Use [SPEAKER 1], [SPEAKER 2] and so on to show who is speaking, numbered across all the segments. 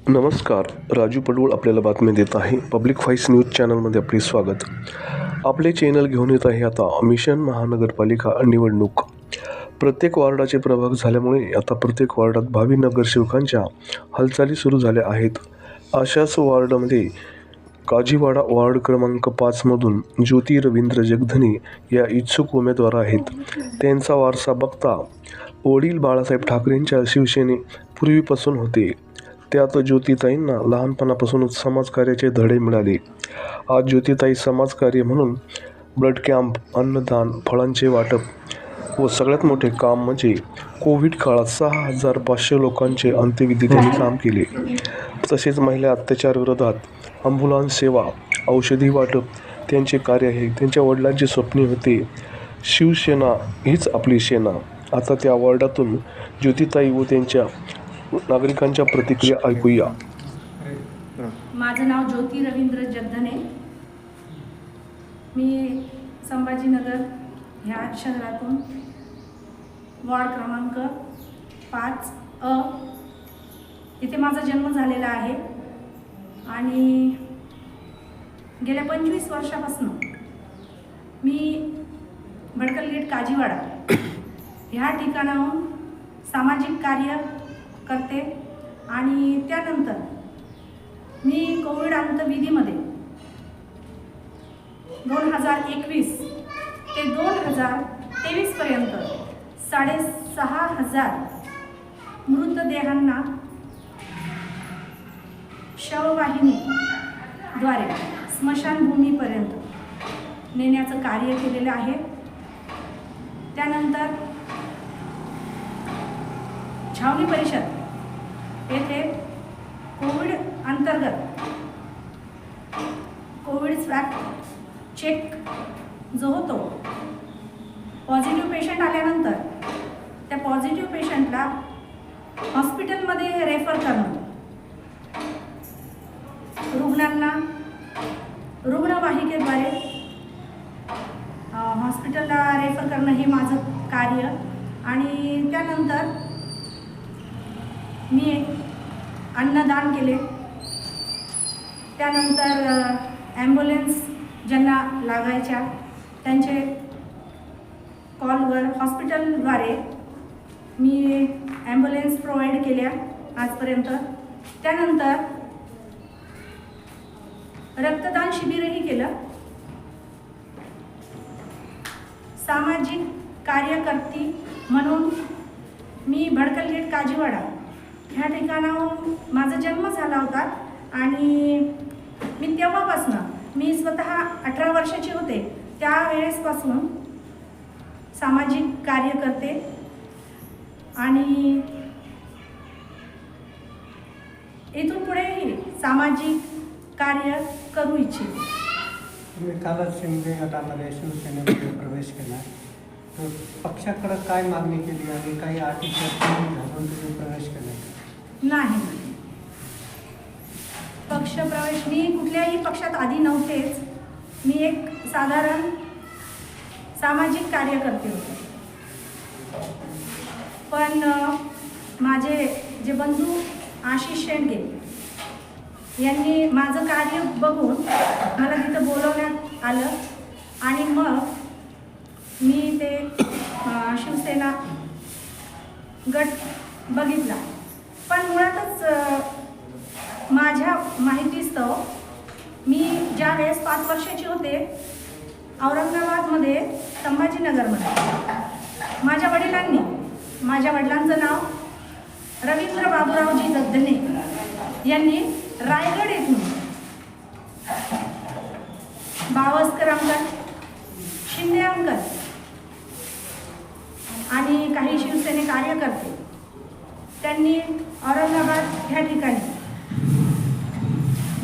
[SPEAKER 1] नमस्कार, राजू पडवळ आपल्याला बातमी देत आहे. पब्लिक व्हॉइस न्यूज चॅनलमध्ये आपले स्वागत. आपले चॅनल घेऊन येत आहे आता मिशन महानगरपालिका निवडणूक. प्रत्येक वार्डाचे प्रभाग झाल्यामुळे आता प्रत्येक वार्डात भावी नगरसेवकांच्या हालचाली सुरू झाल्या आहेत. अशाच वार्डामध्ये काजीवाडा वार्ड क्रमांक 5मधून ज्योती रवींद्र जगधने या इच्छुक उमेदवार आहेत. त्यांचा वारसा बघता वडील बाळासाहेब ठाकरेंच्या शिवसेने पूर्वीपासून होते. त्यात ज्योतिताईंना लहानपणापासूनच समाजकार्याचे धडे मिळाले. आज ज्योतिताई समाजकार्य म्हणून ब्लड कॅम्प, अन्नदान, फळांचे वाटप व सगळ्यात मोठे काम म्हणजे कोविड काळात 6,500 लोकांचे अंत्यविधी त्यांनी काम केले. तसेच महिला अत्याचाराविरोधात ॲम्ब्युलन्स सेवा, औषधी वाटप त्यांचे कार्य आहे. त्यांच्या वडिलांची स्वप्ने होते शिवसेना हीच आपली सेना. आता त्या वॉर्डातून ज्योतिताई व त्यांच्या नागरिकांच्या प्रतिक्रिया ऐकूया.
[SPEAKER 2] माझं नाव ज्योती रवींद्र जगधने. मी संभाजीनगर ह्या शहरातून वॉर्ड क्रमांक 5A इथे माझा जन्म झालेला आहे आणि गेल्या 25 वर्षापासून मी भडकल गेट काजीवाडा ह्या ठिकाणाहून सामाजिक कार्य करते आणि त्यानंतर मी कोविड अंतविधीमध्ये 2021 ते 2023 पर्यंत 6,500 मृतदेहांना शववाहिनीद्वारे स्मशानभूमीपर्यंत नेण्याचं कार्य केलेलं आहे. त्यानंतर छावणी परिषद येथे कोविड अंतर्गत कोविड स्वॅब चेक जो होतो, पॉझिटिव्ह पेशंट आल्यानंतर त्या पॉझिटिव्ह पेशंटला हॉस्पिटलमध्ये रेफर करणं, रुग्णांना रुग्णवाहिकेद्वारे हॉस्पिटलला रेफर करणं हे माझं कार्य. आणि त्यानंतर मी अन्नदान केले. त्यानंतर ॲम्ब्युलन्स ज्यांना लागायच्या त्यांचे कॉलवर हॉस्पिटलद्वारे मी ॲम्ब्युलन्स प्रोव्हाइड केल्या आजपर्यंत. त्यानंतर रक्तदान शिबिरही केलं. सामाजिक कार्यकर्ती म्हणून मी भडकल गेट काजीवाडा ह्या ठिकाणाहून माझा जन्म झाला होता आणि मी तेव्हापासून, मी स्वतः 18 वर्षाची होते त्यावेळेसपासून सामाजिक कार्य करते आणि इथून पुढेही सामाजिक कार्य करू इच्छिते.
[SPEAKER 3] तुम्ही कालच शिंदे गटामध्ये शिवसेनेमध्ये प्रवेश केला, तर पक्षाकडे काय मागणी केली आणि काही अटी शर्ती घालून तुम्ही प्रवेश केला?
[SPEAKER 2] नाही, पक्षप्रवेश मी कुठल्याही पक्षात आधी नव्हतेच. मी एक साधारण सामाजिक कार्य करते होते. पण माझे जे बंधू आशिष शेंडगे यांनी माझं कार्य बघून मला तिथं बोलवण्यात आलं आणि मग मी ते शिवसेना गट बघितला. पण मुळातच माझ्या माहितीस्तव मी ज्या वेळेस 5 वर्षाची होते औरंगाबादमध्ये संभाजीनगरमध्ये माझ्या वडिलांनी, माझ्या वडिलांचं नाव रवींद्र बाबूरावजी जगधने यांनी रायगड येथून बावस्कर अंकल, शिंदे अंकल आणि काही शिवसेने कार्यकर्ते त्यांनी औरंगाबाद ह्या ठिकाणी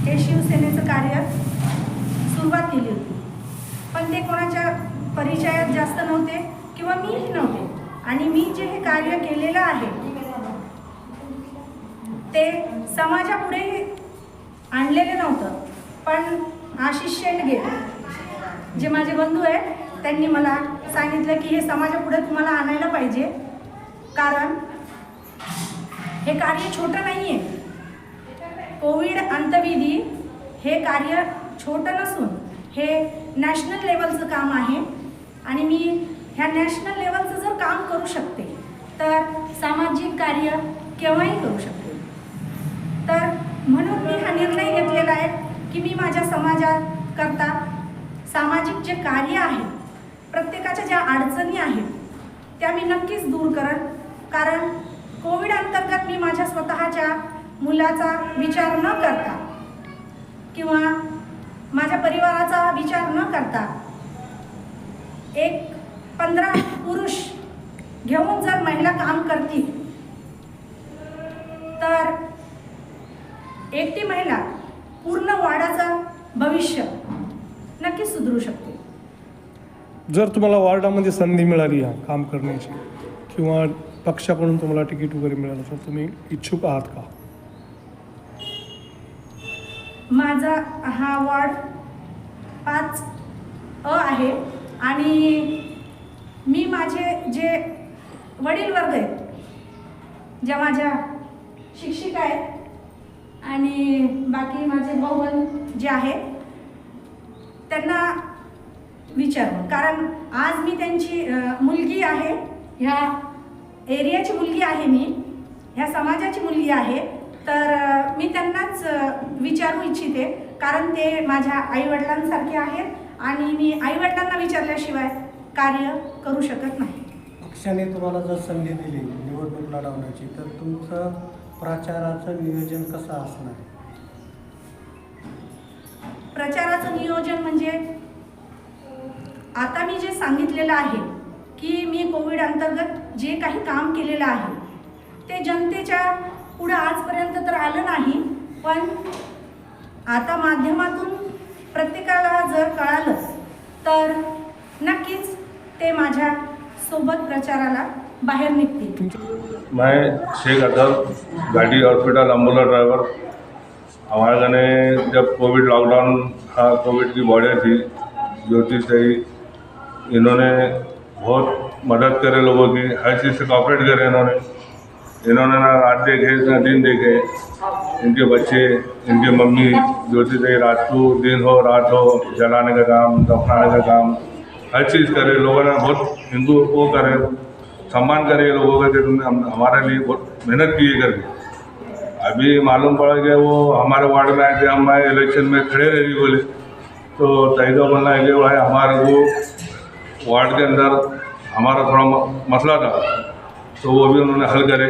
[SPEAKER 2] हे शिवसेनेचं कार्य सुरुवात केली होती. पण ते कोणाच्या परिचयात जास्त नव्हते किंवा मीही नव्हते. आणि मी जे हे कार्य केलेलं आहे ते समाजापुढे आणलेलं नव्हतं. पण आशिष शेंडगे जे माझे बंधू आहेत त्यांनी मला सांगितलं की हे समाजापुढे तुम्हाला आणायला पाहिजे, कारण हे कार्य छोटं नाही आहे. कोविड अंतविधी हे कार्य छोटं नसून हे नॅशनल लेवलचं काम आहे आणि मी ह्या नॅशनल लेवलचं जर काम करू शकते तर सामाजिक कार्य केव्हाही करू शकते. तर म्हणून मी हा निर्णय घेतलेला आहे की मी माझ्या समाजाकरता सामाजिक जे कार्य आहे, प्रत्येकाच्या ज्या अडचणी आहेत त्या मी नक्कीच दूर करेन. कारण कोविड अंतर्गत मी माझ्या स्वतःच्या मुलाचा विचार न करता किंवा माझ्या परिवाराचा विचार न करता एक 15 पुरुष घेऊन जर महिला काम करतील तर एकटी महिला पूर्ण वार्डाचं भविष्य नक्कीच सुधरू शकते.
[SPEAKER 4] जर तुम्हाला वार्डामध्ये संधी मिळाली काम करण्याची किंवा पक्षाकडून तुम्हाला तिकीट वगैरे मिळालं तर तुम्ही इच्छुक आहात का?
[SPEAKER 2] माझा हा वार्ड 5A आहे आणि मी माझे जे वडील वर्ग आहेत, ज्या माझ्या शिक्षिका आहेत आणि बाकी माझे भाऊ जे आहेत त्यांना विचारू. कारण आज मी त्यांची मुलगी आहे, ह्या एरियाची मुलगी आहे, मी ह्या समाजाची मुलगी आहे. तर मी त्यांनाच विचारू इच्छिते कारण ते माझ्या आईवडिलांसारखे आहेत आणि मी आईवडिलांना विचारल्याशिवाय कार्य करू शकत नाही.
[SPEAKER 3] पक्षाने तुम्हाला जर संधी दिली निवडणूक लढवण्याची तर तुमचं प्रचाराचं नियोजन कसं असणार?
[SPEAKER 2] प्रचाराचं नियोजन म्हणजे आता मी जे सांगितलेलं आहे की मी कोविड अंतर्गत जे काही काम केलेलं आहे ते जनतेच्या पुढं आजपर्यंत तर आलं नाही, पण आता माध्यमातून प्रत्येकाला जर कळालं तर नक्कीच ते माझ्या सोबत प्रचाराला बाहेर निघतील.
[SPEAKER 5] मैं शेख अदर गाड़ी हॉस्पिटल एम्बुलेंस ड्राइवर. हमारे गाने जब कोविड लॉकडाउन था, कोविड की बॉडी थी, ज्योति सही इन्होंने बहुत मदद करे लोगों की, हर चीज़ से कॉपरेट करे इन्होंने ना रात देखे ना दिन देखे. इनके बच्चे, इनके मम्मी ज्योति सही रात को दिन हो रात हो जलाने का काम, दफनाने का काम, हर चीज़ करे. लोगों ने बहुत इनको वो करे, सम्मान करे लोगों का. हमारे लिए बहुत मेहनत की है करके. अभी मालूम पड़ा कि वो हमारे वार्ड में आए थे, हम आए इलेक्शन में खड़े रहे बोले तो तय का बोलना है कि भाई हमारे वो वार्ड के अंदर हमारा थोड़ा मसला था तो वो भी उन्होंने हल करे.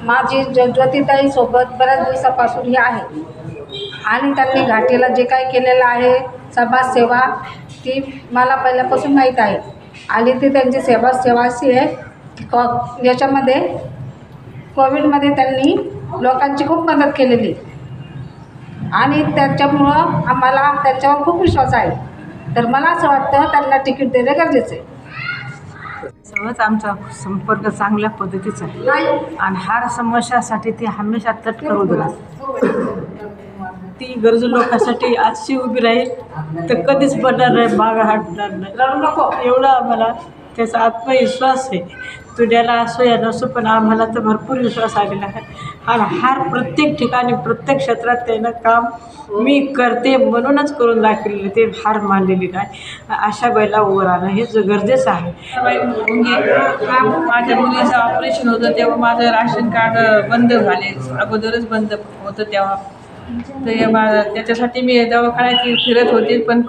[SPEAKER 6] माझी ज्योतिताई सोबत बऱ्याच दिवसापासून ही आहे आणि त्यांनी घाटीला जे काही केलेलं आहे समाजसेवा ती मला पहिल्यापासून माहीत आहे आणि ती त्यांची सेवा अशी आहे याच्यामध्ये कोविडमध्ये त्यांनी लोकांची खूप मदत केलेली आणि त्याच्यामुळं आम्हाला त्यांच्यावर खूप विश्वास आहे. तर मला असं वाटतं त्यांना तिकीट देणं गरजेचं आहे.
[SPEAKER 7] सर्वच आमचा संपर्क चांगल्या पद्धतीचा आहे आणि हर समस्यासाठी ती हमेशा तत्पर उभी राहते. ती गरजू लोकांसाठी आजची उभी राहील तर कधीच पडणार नाही, मागं हटणार नाही. एवढा आम्हाला त्याचा आत्मविश्वास आहे. तुझ्याला असो या नसो पण आम्हाला तर भरपूर विश्वास आलेला आहे आणि हर प्रत्येक ठिकाणी प्रत्येक क्षेत्रात त्यानं काम मी करते म्हणूनच करून दाखवलेलं, ते हार मानलेली नाही. अशा वेळेला उभं राहणं हे गरजेचं आहे.
[SPEAKER 8] माझ्या मुलीचं ऑपरेशन होतं तेव्हा माझं राशन कार्ड बंद झाले, अगोदरच बंद होतं तेव्हा. तर त्याच्यासाठी मी दवाखान्यात फिरत होते पण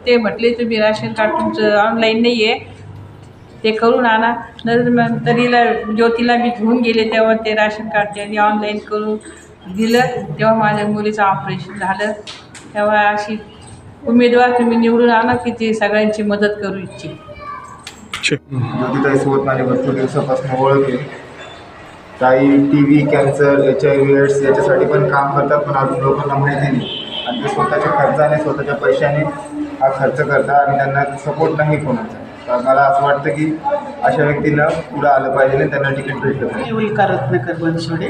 [SPEAKER 8] ते म्हटले तुम्ही राशन कार्ड तुमचं ऑनलाईन नाही आहे, ते करून आणा. तरीला ज्योतीला मी घेऊन गेले तेव्हा ते राशन कार्ड त्यांनी ऑनलाईन करून दिलं. तेव्हा माझ्या मुलीचं ऑपरेशन झालं. तेव्हा अशी उमेदवार तुम्ही निवडून आणा की ती सगळ्यांची मदत करू इच्छिते.
[SPEAKER 9] ज्योतिताईसोबत माझी भरपूर दिवसापासून ओळख आहे. काही TV, कॅन्सर, HIV एड्स याच्यासाठी पण काम करतात पण अजून लोकांना माहिती नाही आणि ते स्वतःच्या खर्चाने स्वतःच्या पैशाने हा खर्च करतात आणि त्यांना सपोर्ट नाही कोणाचा. तर मला असं वाटतं की अशा व्यक्तींना पुढं आलं पाहिजे आणि त्यांना तिकीट भेटलं पाहिजे.
[SPEAKER 10] मी उल्का रत्नाकर बनसोडे,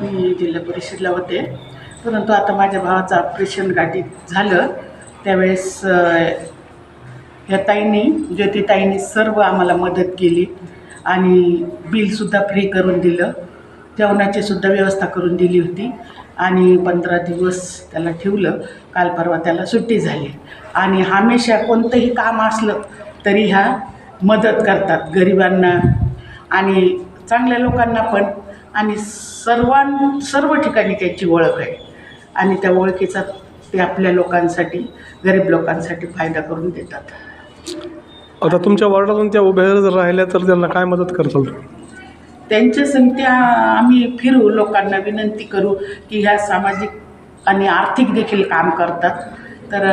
[SPEAKER 10] मी जिल्हा परिषदला होते. परंतु आता माझ्या भावाचं ऑपरेशन गाठीत झालं त्यावेळेस ह्या ताईंनी, ज्योतिताईंनी सर्व आम्हाला मदत केली आणि बिलसुद्धा फ्री करून दिलं जेवणाची सुद्धा व्यवस्था करून दिली होती आणि 15 दिवस त्याला ठेवलं. काल परवा त्याला सुट्टी झाली आणि हमेशा कोणतंही काम असलं तरी ह्या मदत करतात गरिबांना आणि चांगल्या लोकांना पण आणि सर्व ठिकाणी त्याची ओळख आहे आणि त्या ओळखीचा ते आपल्या लोकांसाठी गरीब लोकांसाठी फायदा करून देतात.
[SPEAKER 4] आता तुमच्या वॉर्डातून त्या उभ्या जर राहिल्या तर त्यांना काय मदत करताल?
[SPEAKER 10] त्यांच्या संगत्या आम्ही फिरू, लोकांना विनंती करू की ह्या सामाजिक आणि आर्थिक देखील काम करतात. तर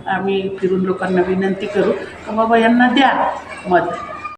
[SPEAKER 10] आम्ही फिरून लोकांना विनंती करू की बाबा यांना द्या मत.